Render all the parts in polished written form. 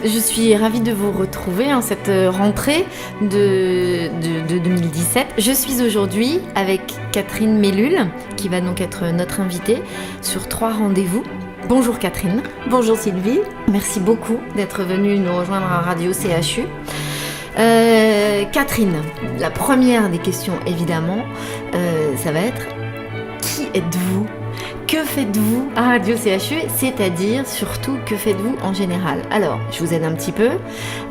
Je suis ravie de vous retrouver en cette rentrée de 2017. Je suis aujourd'hui avec Catherine Mellul, qui va donc être notre invitée sur 3 rendez-vous. Bonjour Catherine. Bonjour Sylvie. Merci beaucoup d'être venue nous rejoindre à Radio CHU. Catherine, la première des questions évidemment, ça va être qui êtes-vous ? Que faites-vous à Radio CHU ? C'est-à-dire surtout que faites-vous en général ? Alors, je vous aide un petit peu.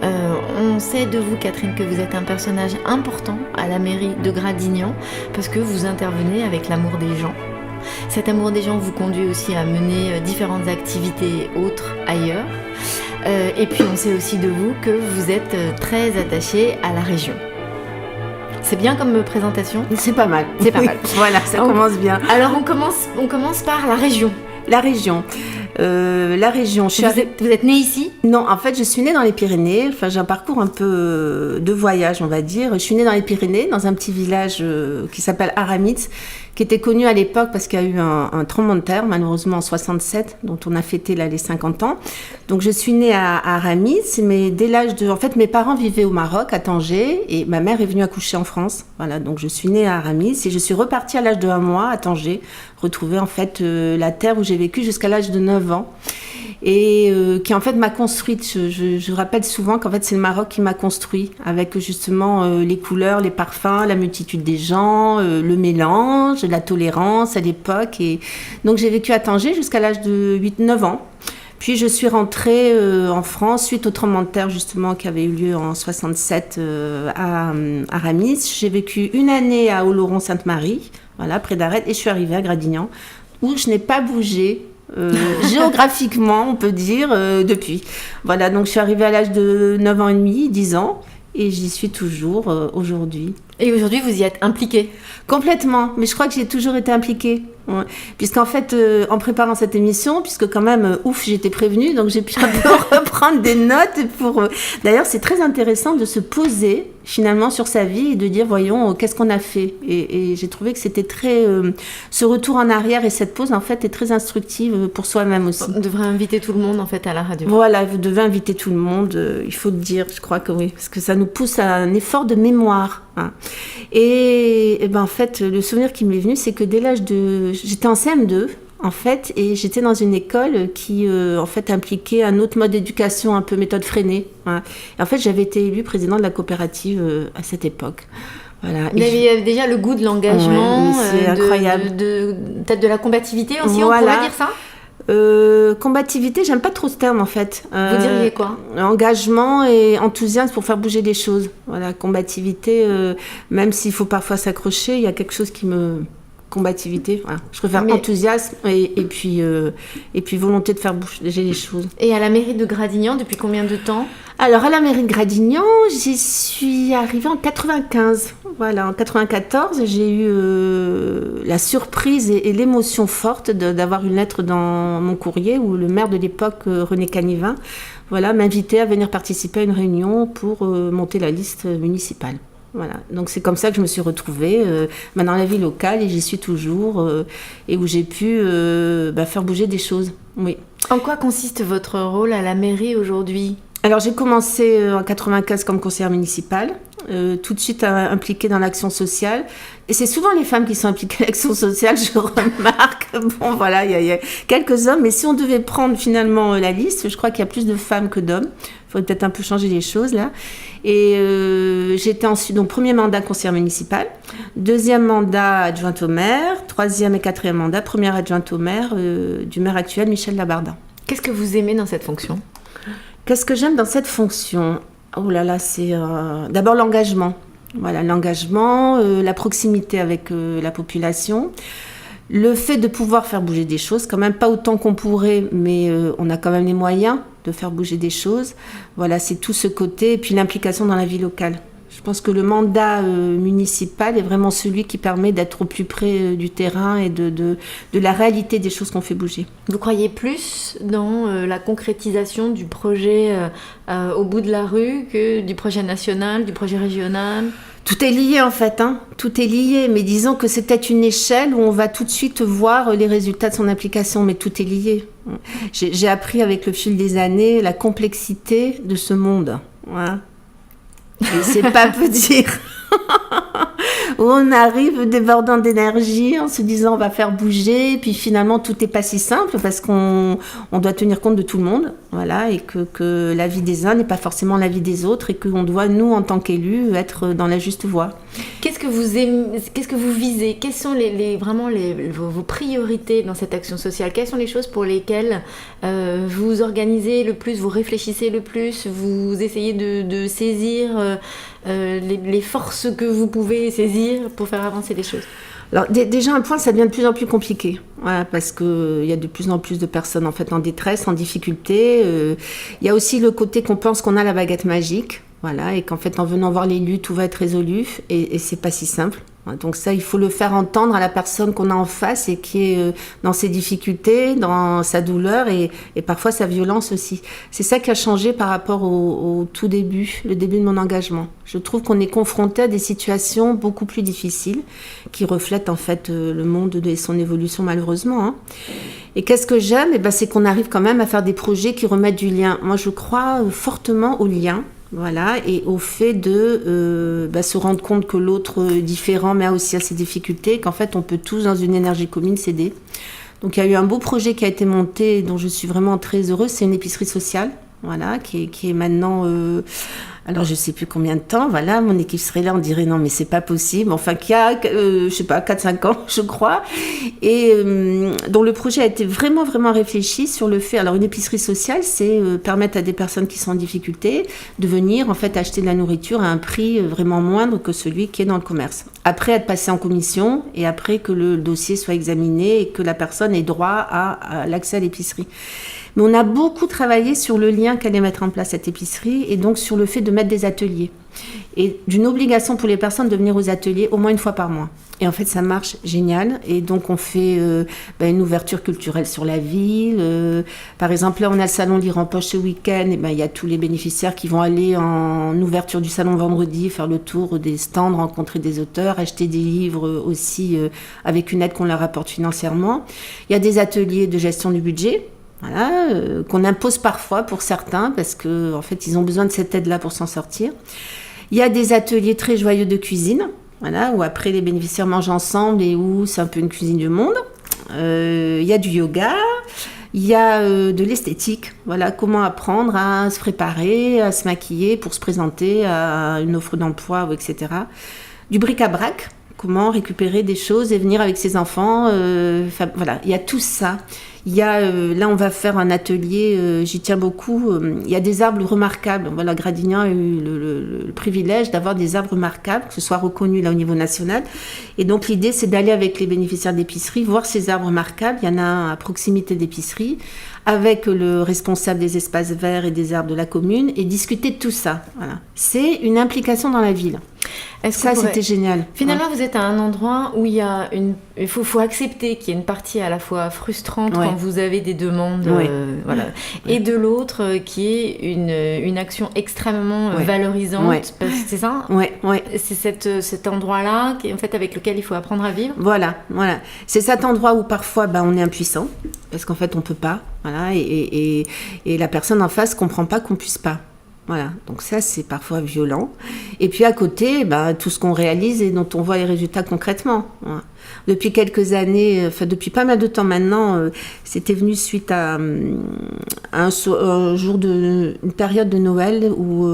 On sait de vous Catherine que vous êtes un personnage important à la mairie de Gradignan parce que vous intervenez avec l'amour des gens. Cet amour des gens vous conduit aussi à mener différentes activités autres ailleurs. Et puis on sait aussi de vous que vous êtes très attaché à la région. C'est bien comme présentation ? C'est pas mal. C'est pas mal. Voilà, ça commence bien. Alors on commence par la région. La région. Vous êtes née ici ? Non, en fait, je suis née dans les Pyrénées. Enfin, j'ai un parcours un peu de voyage, on va dire. Je suis née dans les Pyrénées, dans un petit village qui s'appelle Aramitz, qui était connu à l'époque parce qu'il y a eu un tremblement de terre, malheureusement en 67, dont on a fêté là les 50 ans. Donc, je suis née à Aramitz, mais dès l'âge de... En fait, mes parents vivaient au Maroc, à Tanger, et ma mère est venue accoucher en France. Voilà, donc je suis née à Aramitz et je suis repartie à l'âge de 1 mois à Tanger, retrouver en fait la terre où j'ai vécu jusqu'à l'âge de 9 ans. Et qui en fait m'a construite. Je rappelle souvent qu'en fait c'est le Maroc qui m'a construit avec justement les couleurs, les parfums, la multitude des gens, le mélange, la tolérance à l'époque. Et donc j'ai vécu à Tanger jusqu'à l'âge de 8-9 ans. Puis je suis rentrée en France suite au tremblement de terre justement qui avait eu lieu en 67 à Aramis. J'ai vécu 1 année à Oloron-Sainte-Marie, voilà, près d'Arède, et je suis arrivée à Gradignan où je n'ai pas bougé. Géographiquement, on peut dire, depuis. Voilà, donc je suis arrivée à l'âge de 9 ans et demi, 10 ans, et j'y suis toujours aujourd'hui. Et aujourd'hui, vous y êtes impliquée ? Complètement, mais je crois que j'ai toujours été impliquée. Ouais. Puisqu'en fait, en préparant cette émission, puisque quand même, j'étais prévenue, donc j'ai pu un peu reprendre des notes pour... D'ailleurs, c'est très intéressant de se poser finalement sur sa vie et de dire, voyons, qu'est-ce qu'on a fait. Et j'ai trouvé que c'était très... ce retour en arrière et cette pause, en fait, est très instructive pour soi-même aussi. On devrait inviter tout le monde, en fait, à la radio. Voilà, vous devez inviter tout le monde, il faut le dire, je crois que oui, parce que ça nous pousse à un effort de mémoire. Hein. Et ben, en fait, le souvenir qui m'est venu, c'est que dès l'âge de... J'étais en CM2, en fait, et j'étais dans une école qui, en fait, impliquait un autre mode d'éducation, un peu méthode freinée. Hein. Et en fait, j'avais été élue présidente de la coopérative à cette époque. Voilà. Vous aviez déjà le goût de l'engagement, ouais, c'est incroyable. Peut-être de la combativité aussi, voilà. On pourrait dire ça ? Combativité, j'aime pas trop ce terme en fait. Vous diriez quoi ? Engagement et enthousiasme pour faire bouger les choses. Voilà, combativité, même s'il faut parfois s'accrocher, il y a quelque chose qui me... Combativité, voilà. Je préfère enthousiasme et puis volonté de faire bouger les choses. Et à la mairie de Gradignan, depuis combien de temps ? Alors à la mairie de Gradignan, j'y suis arrivée en 95. Voilà, en 94, j'ai eu la surprise et l'émotion forte d'avoir une lettre dans mon courrier où le maire de l'époque, René Canivin, voilà, m'invitait à venir participer à une réunion pour monter la liste municipale. Voilà, donc c'est comme ça que je me suis retrouvée dans la vie locale et j'y suis toujours et où j'ai pu faire bouger des choses. Oui. En quoi consiste votre rôle à la mairie aujourd'hui ? Alors j'ai commencé en 95 comme conseillère municipale, tout de suite impliquée dans l'action sociale. Et c'est souvent les femmes qui sont impliquées dans l'action sociale, je remarque. Bon voilà, il y a quelques hommes, mais si on devait prendre finalement la liste, je crois qu'il y a plus de femmes que d'hommes. Il faudrait peut-être un peu changer les choses là. Et j'étais ensuite, donc premier mandat conseillère municipale, deuxième mandat adjointe au maire, troisième et quatrième mandat, première adjointe au maire du maire actuel, Michel Labardin. Qu'est-ce que vous aimez dans cette fonction ? Qu'est-ce que j'aime dans cette fonction ? Oh là là, c'est d'abord l'engagement. Voilà, l'engagement, la proximité avec la population, le fait de pouvoir faire bouger des choses, quand même pas autant qu'on pourrait, mais on a quand même les moyens de faire bouger des choses. Voilà, c'est tout ce côté, et puis l'implication dans la vie locale. Je pense que le mandat municipal est vraiment celui qui permet d'être au plus près du terrain et de la réalité des choses qu'on fait bouger. Vous croyez plus dans la concrétisation du projet au bout de la rue que du projet national, du projet régional ? Tout est lié en fait, hein. Tout est lié, mais disons que c'est peut-être une échelle où on va tout de suite voir les résultats de son application, mais tout est lié. J'ai appris avec le fil des années la complexité de ce monde. Voilà. Et c'est pas peu dire. Où on arrive débordant d'énergie en se disant on va faire bouger, puis finalement tout n'est pas si simple parce qu'on doit tenir compte de tout le monde, voilà, et que la vie des uns n'est pas forcément la vie des autres et qu'on doit, nous, en tant qu'élus, être dans la juste voie. Qu'est-ce que vous visez? Quelles sont vos priorités dans cette action sociale? Quelles sont les choses pour lesquelles vous organisez le plus, vous réfléchissez le plus, vous essayez de saisir les forces que vous pouvez saisir pour faire avancer les choses? Alors déjà un point, ça devient de plus en plus compliqué, voilà, parce qu'il y a de plus en plus de personnes en fait en détresse, en difficulté. Il y a aussi le côté qu'on pense qu'on a la baguette magique, voilà, et qu'en fait en venant voir l'élu, tout va être résolu, et c'est pas si simple. Donc ça, il faut le faire entendre à la personne qu'on a en face et qui est dans ses difficultés, dans sa douleur et parfois sa violence aussi. C'est ça qui a changé par rapport au tout début, le début de mon engagement. Je trouve qu'on est confronté à des situations beaucoup plus difficiles qui reflètent en fait le monde et son évolution malheureusement, hein. Et qu'est-ce que j'aime? C'est qu'on arrive quand même à faire des projets qui remettent du lien. Moi, je crois fortement au lien. Voilà, et au fait de se rendre compte que l'autre est différent, mais a aussi ses difficultés, qu'en fait, on peut tous, dans une énergie commune, s'aider. Donc, il y a eu un beau projet qui a été monté, dont je suis vraiment très heureuse. C'est une épicerie sociale, voilà, qui est maintenant... alors, je ne sais plus combien de temps, voilà, mon équipe serait là, on dirait non, mais c'est pas possible. Enfin, qui a, je sais pas, 4-5 ans, je crois. Et dont le projet a été vraiment, vraiment réfléchi sur le fait. Alors, une épicerie sociale, c'est permettre à des personnes qui sont en difficulté de venir, en fait, acheter de la nourriture à un prix vraiment moindre que celui qui est dans le commerce. Après être passé en commission et après que le dossier soit examiné et que la personne ait droit à l'accès à l'épicerie. Mais on a beaucoup travaillé sur le lien qu'allait mettre en place cette épicerie et donc sur le fait de mettre des ateliers. Et d'une obligation pour les personnes de venir aux ateliers au moins une fois par mois. Et en fait, ça marche génial. Et donc, on fait une ouverture culturelle sur la ville. Par exemple, là, on a le salon Lire en Poche ce week-end. Et il y a tous les bénéficiaires qui vont aller en ouverture du salon vendredi, faire le tour des stands, rencontrer des auteurs, acheter des livres aussi avec une aide qu'on leur apporte financièrement. Il y a des ateliers de gestion du budget. Voilà, qu'on impose parfois pour certains parce qu'en fait, ils ont besoin de cette aide-là pour s'en sortir. Il y a des ateliers très joyeux de cuisine, voilà, où après les bénéficiaires mangent ensemble et où c'est un peu une cuisine du monde. Il y a du yoga, il y a de l'esthétique, voilà, comment apprendre à se préparer, à se maquiller pour se présenter à une offre d'emploi, etc. Du bric-à-brac. Comment récupérer des choses et venir avec ses enfants. Voilà, il y a tout ça. Il y a, là, on va faire un atelier, j'y tiens beaucoup. Il y a des arbres remarquables. Voilà, Gradignan a eu le privilège d'avoir des arbres remarquables, que ce soit reconnu là au niveau national. Et donc, l'idée, c'est d'aller avec les bénéficiaires d'épicerie, voir ces arbres remarquables. Il y en a un à proximité d'épicerie, avec le responsable des espaces verts et des arbres de la commune, et discuter de tout ça. Voilà. C'est une implication dans la ville. C'était génial. Finalement, vous êtes à un endroit où il faut accepter qu'il y a une partie à la fois frustrante quand vous avez des demandes, voilà, et de l'autre qui est une action extrêmement valorisante. C'est ça ? C'est cet endroit-là en fait, avec lequel il faut apprendre à vivre. Voilà. C'est cet endroit où parfois on est impuissant, parce qu'en fait on peut pas. Voilà, et la personne en face comprend pas qu'on puisse pas. Voilà, donc ça c'est parfois violent. Et puis à côté, tout ce qu'on réalise et dont on voit les résultats concrètement. Voilà. Depuis quelques années, depuis pas mal de temps maintenant, c'était venu suite à un jour une période de Noël où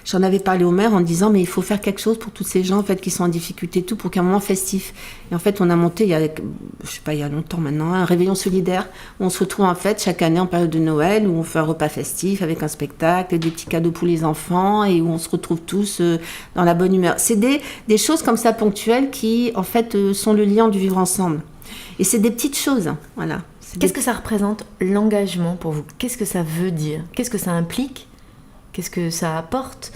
j'en avais parlé au maire en disant mais il faut faire quelque chose pour tous ces gens en fait qui sont en difficulté et tout pour qu'un moment festif. Et en fait, on a monté il y a longtemps maintenant un réveillon solidaire où on se retrouve en fait chaque année en période de Noël où on fait un repas festif avec un spectacle, des petits cadeaux pour les enfants et où on se retrouve tous dans la bonne humeur. C'est des choses comme ça ponctuelles qui en fait sont le lien du vivre ensemble. Et c'est des petites choses, voilà. Qu'est-ce que ça représente l'engagement pour vous ? Qu'est-ce que ça veut dire ? Qu'est-ce que ça implique ? Qu'est-ce que ça apporte ?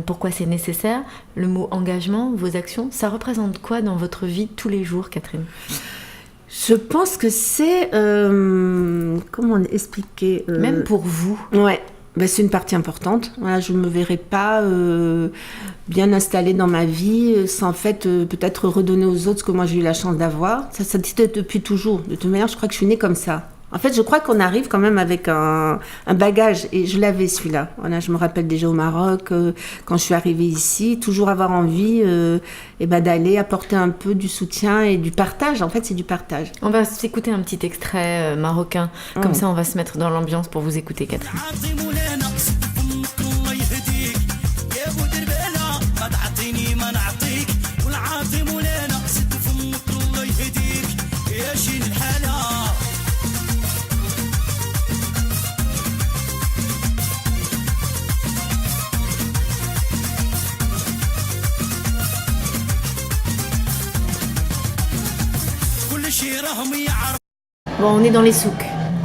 Pourquoi c'est nécessaire ? Le mot engagement, vos actions, ça représente quoi dans votre vie tous les jours, Catherine ? Je pense que c'est... comment expliquer Même pour vous. Ouais. Ben, c'est une partie importante. Voilà, je ne me verrais pas bien installée dans ma vie sans en fait peut-être redonner aux autres ce que moi j'ai eu la chance d'avoir. Ça dit depuis toujours. De toute manière, je crois que je suis née comme ça. En fait, je crois qu'on arrive quand même avec un bagage, et je l'avais celui-là. Voilà, je me rappelle déjà au Maroc, quand je suis arrivée ici, toujours avoir envie d'aller apporter un peu du soutien et du partage. En fait, c'est du partage. On va s'écouter un petit extrait marocain. Comme ça, on va se mettre dans l'ambiance pour vous écouter, Catherine. Bon, on est dans les souks.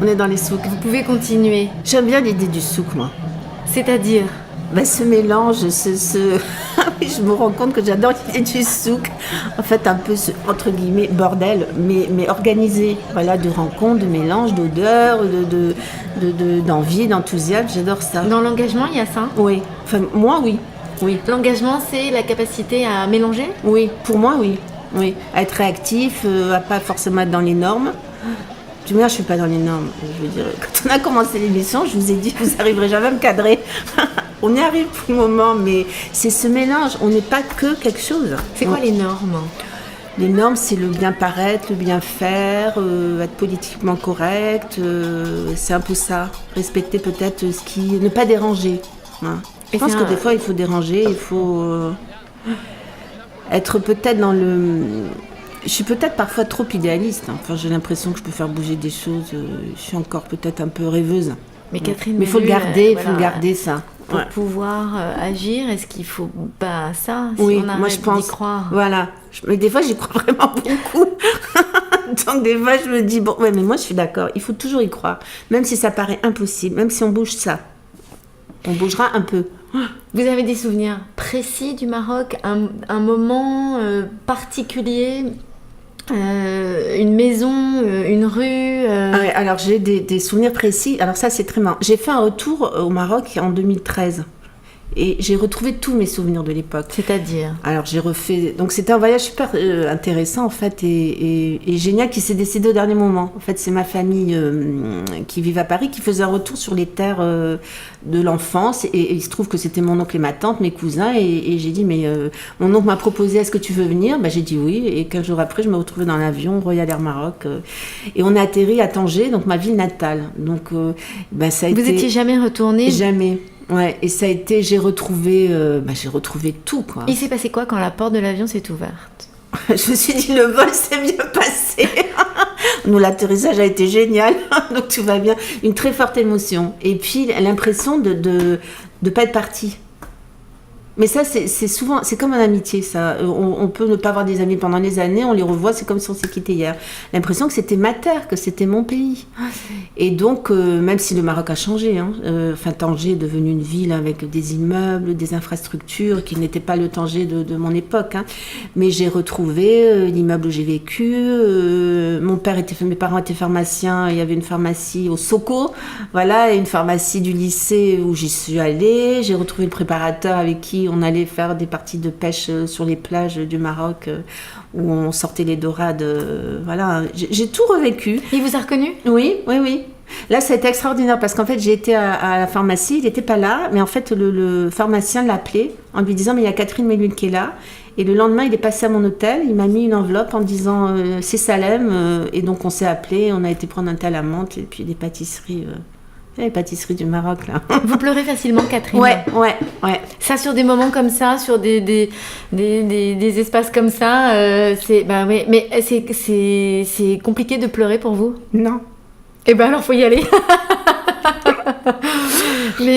On est dans les souks. Vous pouvez continuer. J'aime bien l'idée du souk, moi. C'est-à-dire ce mélange, je me rends compte que j'adore l'idée du souk. En fait, un peu, entre guillemets, bordel, mais organisé. Voilà, de rencontres, de mélanges, d'odeurs, d'envie, d'enthousiasme. J'adore ça. Dans l'engagement, il y a ça ? Oui. Enfin, moi, oui. Oui. L'engagement, c'est la capacité à mélanger ? Oui, pour moi, oui. Oui, à être réactif, à pas forcément être dans les normes. Du moins, je suis pas dans les normes. Je veux dire, quand on a commencé l'émission, je vous ai dit, vous n'arriverez jamais à me cadrer. On y arrive pour le moment, mais c'est ce mélange. On n'est pas que quelque chose. C'est quoi les normes ? Les normes, c'est le bien paraître, le bien faire, être politiquement correct. C'est un peu ça. Respecter peut-être ce qui... Ne pas déranger. Hein. Je pense que des fois, il faut déranger, il faut... être peut-être dans le... Je suis peut-être parfois trop idéaliste. Enfin, j'ai l'impression que je peux faire bouger des choses. Je suis encore peut-être un peu rêveuse. Mais Catherine, mais il faut le garder, il faut le garder ça. Pour pouvoir agir, est-ce qu'il faut pas ça si oui, on arrête moi je pense. D'y croire. Voilà. Mais des fois, j'y crois vraiment beaucoup. Donc des fois, je me dis bon, ouais, mais moi je suis d'accord. Il faut toujours y croire, même si ça paraît impossible, même si on bouge ça, on bougera un peu. Vous avez des souvenirs précis du Maroc, un moment particulier, une maison, une rue Alors j'ai des souvenirs précis. Alors ça c'est très marrant. J'ai fait un retour au Maroc en 2013 et j'ai retrouvé tous mes souvenirs de l'époque. C'est-à-dire ? Alors j'ai refait... Donc c'était un voyage super intéressant en fait et génial qui s'est décidé au dernier moment. En fait c'est ma famille qui vit à Paris qui faisait un retour sur les terres de l'enfance et il se trouve que c'était mon oncle et ma tante, mes cousins et j'ai dit mais mon oncle m'a proposé est-ce que tu veux venir ? J'ai dit oui et 15 jours après je me retrouvais dans l'avion Royal Air Maroc et on a atterri à Tanger, donc ma ville natale. Donc ça a été... Vous étiez jamais retournée ? Jamais. Ouais, et ça a été, j'ai retrouvé tout, quoi. Il s'est passé quoi quand la porte de l'avion s'est ouverte ? Je me suis dit, le vol s'est bien passé. Nous, l'atterrissage a été génial, donc tout va bien. Une très forte émotion. Et puis, l'impression de pas être partie. Mais ça, c'est souvent, c'est comme en amitié, ça. On peut ne pas avoir des amis pendant des années, on les revoit, c'est comme si on s'est quitté hier. L'impression que c'était ma terre, que c'était mon pays. Et donc, même si le Maroc a changé, Tanger est devenu une ville avec des immeubles, des infrastructures qui n'étaient pas le Tanger de mon époque. Mais j'ai retrouvé l'immeuble où j'ai vécu. Mes parents étaient pharmaciens, il y avait une pharmacie au Soko, voilà, et une pharmacie du lycée où j'y suis allée. J'ai retrouvé le préparateur avec qui on allait faire des parties de pêche sur les plages du Maroc où on sortait les dorades. Voilà, j'ai tout revécu. Il vous a reconnu ? Oui. Là, ça a été extraordinaire parce qu'en fait, j'ai été à la pharmacie, il n'était pas là, mais en fait, le pharmacien l'a appelé en lui disant « mais il y a Catherine Melune qui est là ». Et le lendemain, il est passé à mon hôtel, il m'a mis une enveloppe en disant « c'est Salem ». Et donc, on s'est appelé, on a été prendre un thé à la menthe et puis des pâtisseries... les pâtisseries du Maroc, là. Vous pleurez facilement, Catherine ? Ouais. Ça, sur des moments comme ça, sur des espaces comme ça, mais c'est compliqué de pleurer pour vous ? Non. Eh ben alors, faut y aller. Mais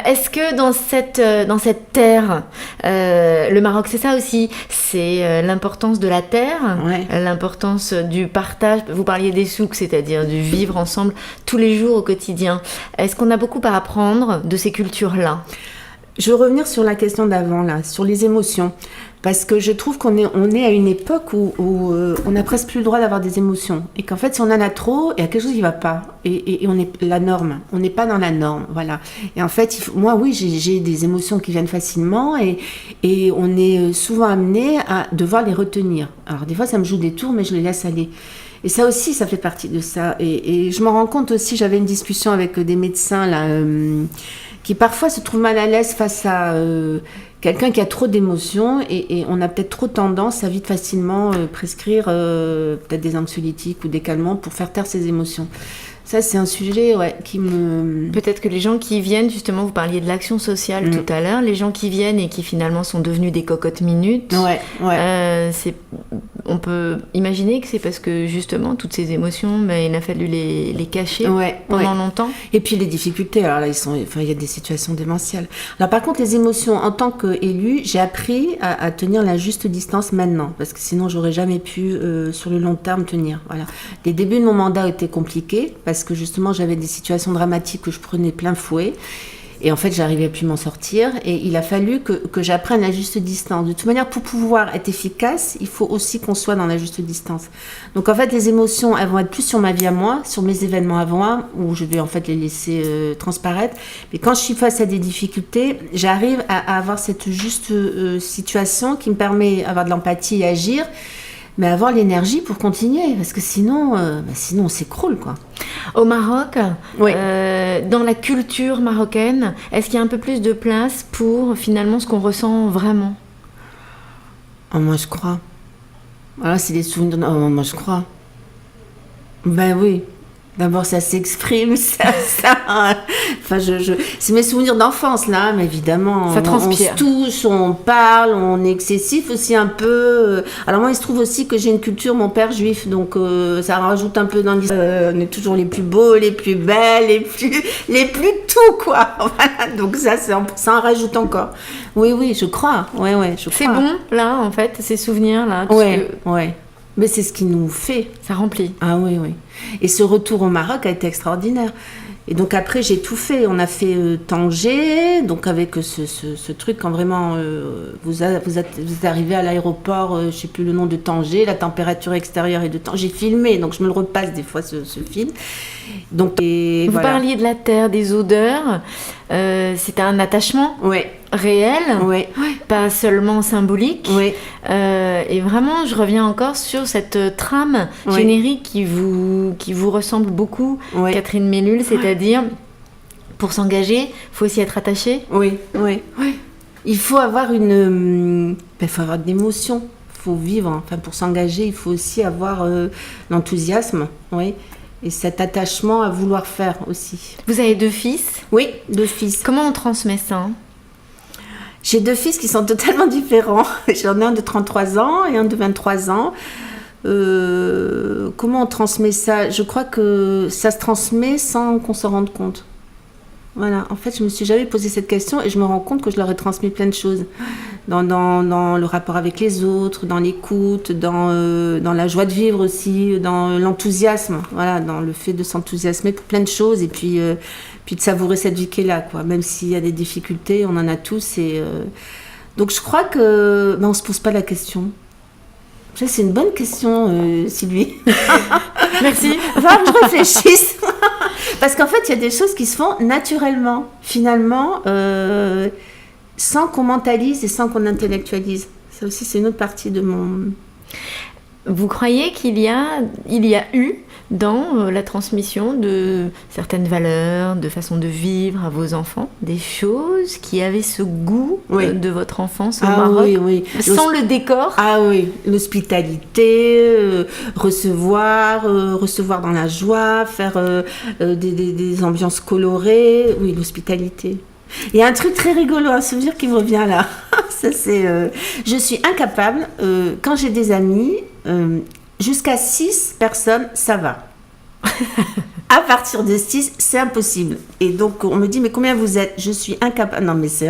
est-ce que dans cette terre, le Maroc, c'est ça aussi, c'est l'importance de la terre, l'importance du partage. Vous parliez des souks, c'est-à-dire du vivre ensemble tous les jours au quotidien. Est-ce qu'on a beaucoup à apprendre de ces cultures-là ? Je veux revenir sur la question d'avant, là, sur les émotions. Parce que je trouve on est à une époque où on n'a presque plus le droit d'avoir des émotions. Et qu'en fait, si on en a trop, il y a quelque chose qui ne va pas. Et on est la norme. On n'est pas dans la norme. Voilà. Et en fait, moi, oui, j'ai des émotions qui viennent facilement. Et on est souvent amené à devoir les retenir. Alors, des fois, ça me joue des tours, mais je les laisse aller. Et ça aussi, ça fait partie de ça. Et je m'en rends compte aussi, j'avais une discussion avec des médecins, là, qui parfois se trouvent mal à l'aise face à... quelqu'un qui a trop d'émotions et on a peut-être trop tendance à vite facilement prescrire peut-être des anxiolytiques ou des calmants pour faire taire ses émotions. Ça, c'est un sujet qui me... Peut-être que les gens qui viennent, justement, vous parliez de l'action sociale tout à l'heure, les gens qui viennent et qui finalement sont devenus des cocottes minutes, on peut imaginer que c'est parce que justement, toutes ces émotions, il a fallu les cacher pendant longtemps. Et puis les difficultés, alors là, il y a des situations démentielles. Alors par contre, les émotions, en tant qu'élue, j'ai appris à tenir la juste distance maintenant, parce que sinon, j'aurais jamais pu, sur le long terme, tenir. Voilà. Les débuts de mon mandat étaient compliqués, parce que justement j'avais des situations dramatiques que je prenais plein fouet et en fait j'arrivais plus à m'en sortir et il a fallu que j'apprenne la juste distance. De toute manière, pour pouvoir être efficace, il faut aussi qu'on soit dans la juste distance. Donc en fait les émotions, elles vont être plus sur ma vie à moi, sur mes événements à moi, où je vais en fait les laisser transparaître. Mais quand je suis face à des difficultés, j'arrive à avoir cette juste situation qui me permet d'avoir de l'empathie et agir, mais avoir l'énergie pour continuer, parce que sinon on s'écroule, quoi. Au Maroc, dans la culture marocaine, est-ce qu'il y a un peu plus de place pour finalement ce qu'on ressent vraiment ? Moi, je crois. Voilà, c'est des souvenirs. Moi, je crois. Ben oui. D'abord, ça s'exprime, ça. Enfin, c'est mes souvenirs d'enfance, là, mais évidemment. Ça transpire. On se touche, on parle, on est excessif aussi un peu. Alors, moi, il se trouve aussi que j'ai une culture, mon père juif, donc ça rajoute un peu dans l'histoire. On est toujours les plus beaux, les plus belles, les plus tout, quoi. Voilà, donc ça en rajoute encore. Oui, je crois. Ouais, je crois. C'est bon, là, en fait, ces souvenirs-là. Ouais. Mais c'est ce qui nous fait. Ça remplit. Ah oui. Et ce retour au Maroc a été extraordinaire. Et donc après, j'ai tout fait. On a fait Tanger, donc avec ce truc, quand vraiment vous êtes arrivé à l'aéroport, je ne sais plus le nom de Tanger, la température extérieure est de Tanger. J'ai filmé, donc je me le repasse des fois, ce film. Donc, vous parliez de la terre, des odeurs. C'était un attachement réel, pas seulement symbolique. Et vraiment, je reviens encore sur cette trame générique qui vous ressemble beaucoup, Catherine Mellul, c'est-à-dire, pour s'engager, il faut aussi être attaché. Oui. Il faut avoir il faut avoir de l'émotion, il faut vivre. Enfin, pour s'engager, il faut aussi avoir l'enthousiasme, et cet attachement à vouloir faire aussi. Vous avez 2 fils ? Oui, 2 fils. Comment on transmet ça ? J'ai 2 fils qui sont totalement différents. J'en ai un de 33 ans et un de 23 ans. Comment on transmet ça ? Je crois que ça se transmet sans qu'on s'en rende compte. Voilà, en fait, je me suis jamais posé cette question et je me rends compte que je leur ai transmis plein de choses. Dans le rapport avec les autres, dans l'écoute, dans la joie de vivre aussi, dans l'enthousiasme, voilà, dans le fait de s'enthousiasmer pour plein de choses et puis de savourer cette vie qui est là, quoi. Même s'il y a des difficultés, on en a tous. Donc je crois que on se pose pas la question. Ça, c'est une bonne question, Sylvie. Merci. Va que je réfléchisse. Parce qu'en fait, il y a des choses qui se font naturellement, finalement, sans qu'on mentalise et sans qu'on intellectualise. Ça aussi, c'est une autre partie de mon... Vous croyez qu'il y a eu dans la transmission de certaines valeurs, de façon de vivre à vos enfants, des choses qui avaient ce goût de votre enfance au Maroc, sans le décor? Ah oui, l'hospitalité, recevoir dans la joie, faire des ambiances colorées, oui, l'hospitalité. Il y a un truc très rigolo, un souvenir qui me revient là. Ça, c'est, je suis incapable, quand j'ai des amis, jusqu'à 6 personnes, ça va. À partir de 6, c'est impossible. Et donc, on me dit, mais combien vous êtes? Je suis incapable. Non, mais c'est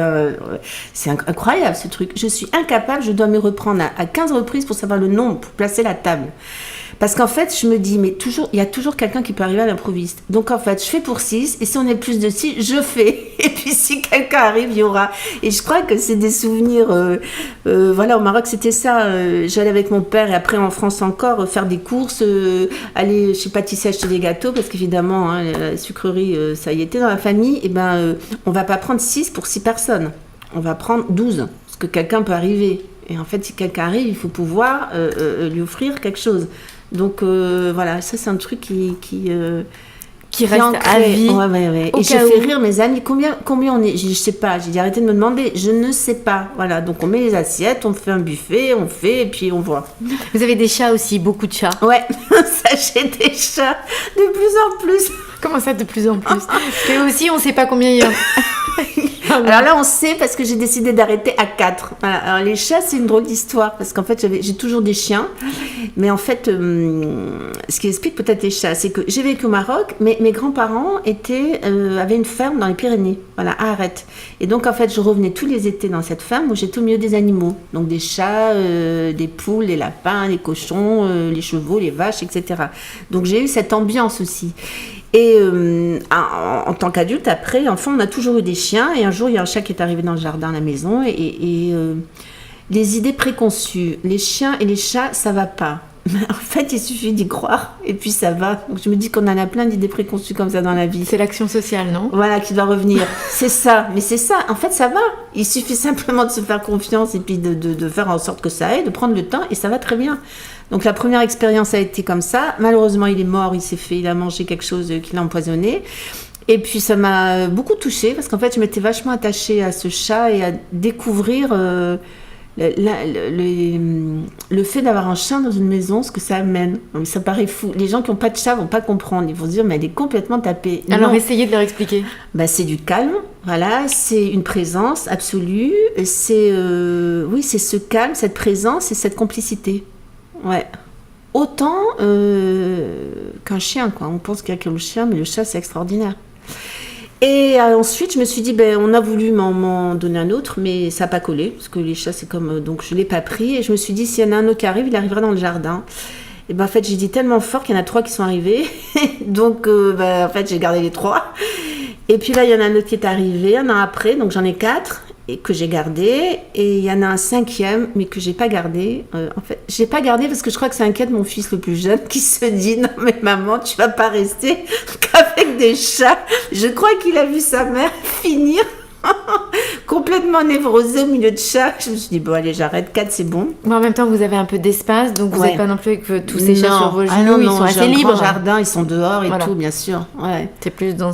incroyable, ce truc. Je suis incapable, je dois me reprendre à 15 reprises pour savoir le nombre, pour placer la table. Parce qu'en fait, je me dis, mais il y a toujours quelqu'un qui peut arriver à l'improviste. Donc, en fait, je fais pour 6, et si on est plus de 6, je fais. Et puis si quelqu'un arrive, il y aura. Et je crois que c'est des souvenirs. Voilà, au Maroc, c'était ça. J'allais avec mon père et après en France encore faire des courses, aller chez pâtissier acheter des gâteaux parce qu'évidemment, hein, la sucrerie, ça y était dans la famille. Et on va pas prendre 6 pour 6 personnes. On va prendre 12 parce que quelqu'un peut arriver. Et en fait, si quelqu'un arrive, il faut pouvoir lui offrir quelque chose. Donc voilà, ça c'est un truc qui reste ancré. À vie. Ouais. Et j'ai fait rire mes amis. Combien on est? Je sais pas. J'ai dit arrêtez de me demander. Je ne sais pas. Voilà. Donc on met les assiettes, on fait un buffet, et puis on voit. Vous avez des chats aussi, beaucoup de chats. Ouais, ça j'ai des chats de plus en plus. Comment ça, de plus en plus? Parce que aussi, on sait pas combien il y a. Alors là, on sait parce que j'ai décidé d'arrêter à 4. Voilà. Alors les chats, c'est une drôle d'histoire parce qu'en fait, j'ai toujours des chiens. Mais en fait, ce qui explique peut-être les chats, c'est que j'ai vécu au Maroc, mais mes grands-parents avaient une ferme dans les Pyrénées, voilà, à Arrête. Et donc, en fait, je revenais tous les étés dans cette ferme où j'étais au milieu des animaux. Donc des chats, des poules, des lapins, des cochons, les chevaux, les vaches, etc. Donc j'ai eu cette ambiance aussi. Et en tant qu'adulte, après, enfant, on a toujours eu des chiens. Et un jour, il y a un chat qui est arrivé dans le jardin à la maison. Et les idées préconçues, les chiens et les chats, ça va pas. Mais en fait, il suffit d'y croire. Et puis ça va. Donc je me dis qu'on en a plein d'idées préconçues comme ça dans la vie. C'est l'action sociale, non? Voilà, qui doit revenir. C'est ça. Mais c'est ça. En fait, ça va. Il suffit simplement de se faire confiance et puis de faire en sorte que ça aille, de prendre le temps. Et ça va très bien. Donc la première expérience a été comme ça. Malheureusement, il est mort, il a mangé quelque chose qui l'a empoisonné. Et puis ça m'a beaucoup touchée parce qu'en fait, je m'étais vachement attachée à ce chat et à découvrir le fait d'avoir un chat dans une maison, ce que ça amène. Ça paraît fou. Les gens qui n'ont pas de chat vont pas comprendre. Ils vont se dire, mais elle est complètement tapée. Alors non. Essayez de leur expliquer. C'est du calme. Voilà, c'est une présence absolue. C'est ce calme, cette présence et cette complicité. Ouais. Autant qu'un chien, quoi. On pense qu'il y a que le chien, mais le chat, c'est extraordinaire. Et ensuite, je me suis dit, on a voulu m'en donner un autre, mais ça n'a pas collé, parce que les chats, c'est comme... donc, je ne l'ai pas pris. Et je me suis dit, s'il y en a un autre qui arrive, il arrivera dans le jardin. Et en fait, j'ai dit tellement fort qu'il y en a 3 qui sont arrivés. Donc, en fait, j'ai gardé les 3. Et puis là, il y en a un autre qui est arrivé, un an après, donc j'en ai 4. Et que j'ai gardé, et il y en a un 5e, mais que j'ai pas gardé. En fait, j'ai pas gardé parce que je crois que ça inquiète mon fils le plus jeune qui se dit non mais maman, tu vas pas rester qu'avec des chats. Je crois qu'il a vu sa mère finir complètement névrosée au milieu de chats. Je me suis dit bon allez j'arrête, 4 c'est bon. Mais en même temps vous avez un peu d'espace, donc vous n'êtes pas non plus avec tous ces chats sur vos genoux. Non, ils sont assez libres. J'ai un grand jardin, ils sont dehors et tout bien sûr. Ouais. C'est plus dans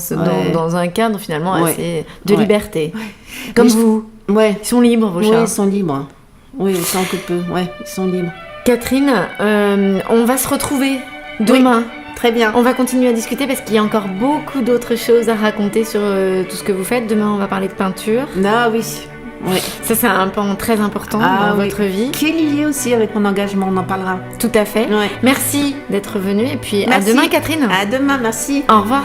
un cadre finalement assez de liberté. Ouais. Comme vous. Ouais. Ils sont libres, vos chats. Oui, ils sont libres. Oui, autant que peu. Ouais, ils sont libres. Catherine, on va se retrouver demain. Oui, très bien. On va continuer à discuter parce qu'il y a encore beaucoup d'autres choses à raconter sur tout ce que vous faites. Demain, on va parler de peinture. Ah oui. Oui. Ça, c'est un pan très important dans votre vie. Qui est lié aussi avec mon engagement, on en parlera. Tout à fait. Ouais. Merci d'être venue et puis merci. À demain, Catherine. À demain, merci. Au revoir.